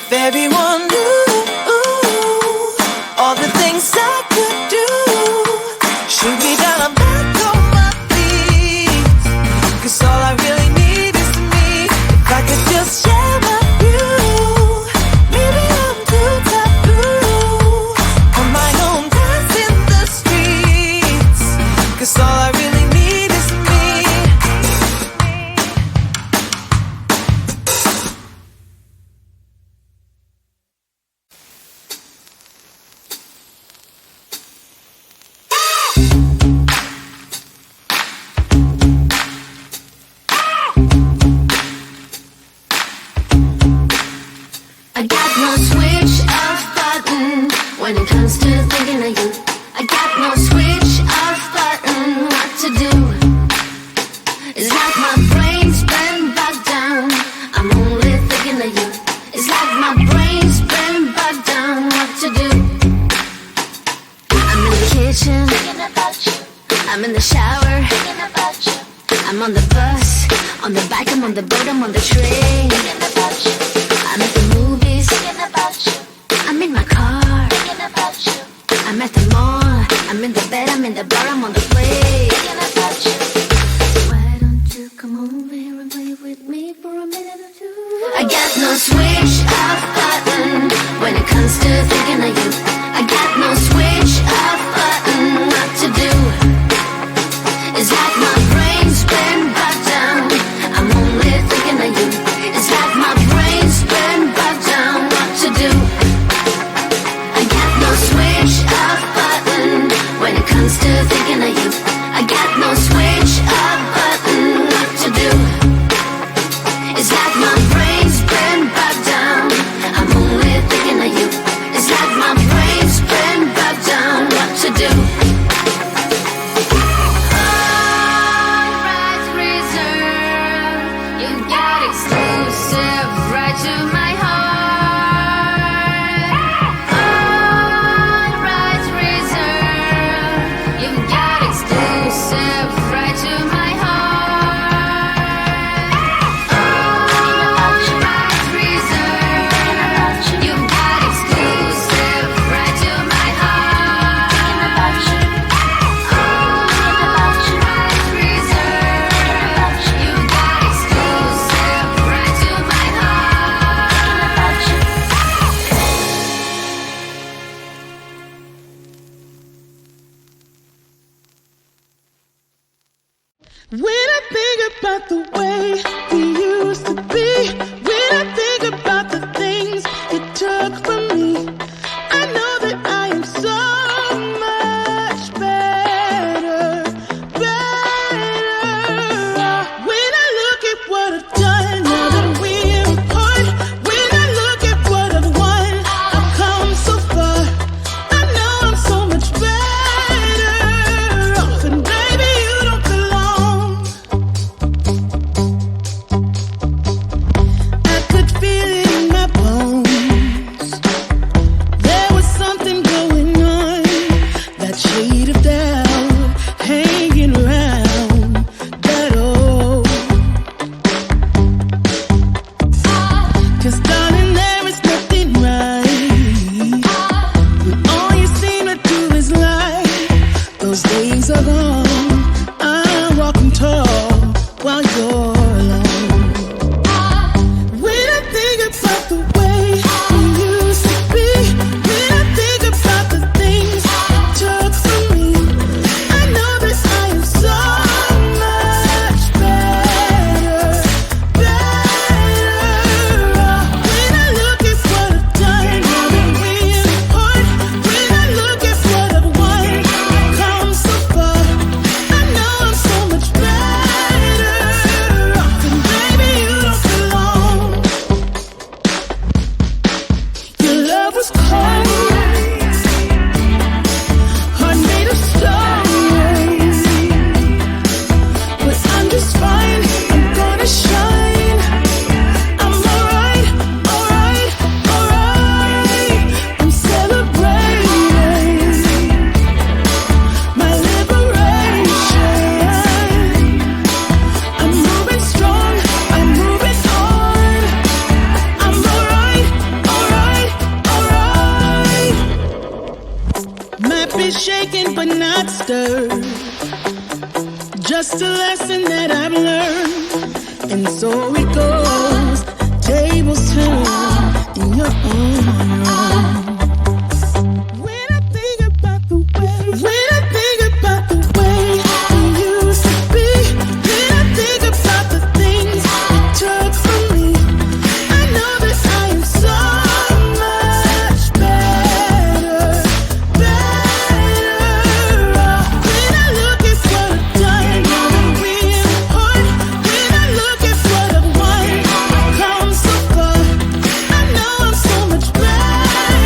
If everyone knew all the things I could do, shoot me down, I'm back on my feet. 'Cause all I really need is me. If I could just share my view, maybe I'm too taboo. On my own, dance in the streets. 'Cause all I really need is me. I got no switch off button when it comes to thinking of you. I got no switch off button what to do. It's like my brain's been bogged down. I'm only thinking of you. It's like my brain's been bogged down what to do. I'm in the kitchen thinking about you. I'm in the shower thinking about you. I'm on the bus, on the bike, I'm on the boat, I'm on the train thinking about you. I'm at the movies thinking about you. I'm in my car thinking about you. I'm at the mall, I'm in the bed, I'm in the bar, I'm on the plane thinking about you. Why don't you come over here and play with me for a minute or two? I got no switch off button when it comes to thinking of you. I got no switch off button what to do. It's like my brain's been bogged down. I'm only thinking of you. It's like my brain's been bogged down. What to do? I got no switch off button when it comes to thinking of you. I got no switch off button. What to do? It's like my brain's been bogged down. I'm only thinking of you. It's like my brain's been bogged down. What to do? Exclusive right to my heart. All rights reserved. You've got exclusive right to my heart. All rights reserved. You've got exclusive right to my heart. All rights reserved. You've got exclusive right to my heart. When I think about the way we used to be, when I think about the things you took from me, I know that I am so much better, better. When I look at what I've done, now that we're apart, when I look at what I've won, I've come so far. I know I'm so much better off, and baby, you don't belong. I could feel it in my bones. There was something going on, that shade of doubt hanging around that old. 'Cause darling, there is nothing right when all you seem to do is lie. Those days are gone. I'm walking tall while you're alone. When I think about the way we used to be, when I think about the things you took from me, I know that I am so much better, better. When I look chapter. Just a lesson that I've learned, and so it goes. Tables turn in your own. When I think about the way we used to be, when I think about the things you took from me, I know that I am so much better off. When I look at what I've done, I'm real hard. When I look at what I've won, I've come so far. I know I'm so much better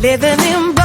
living in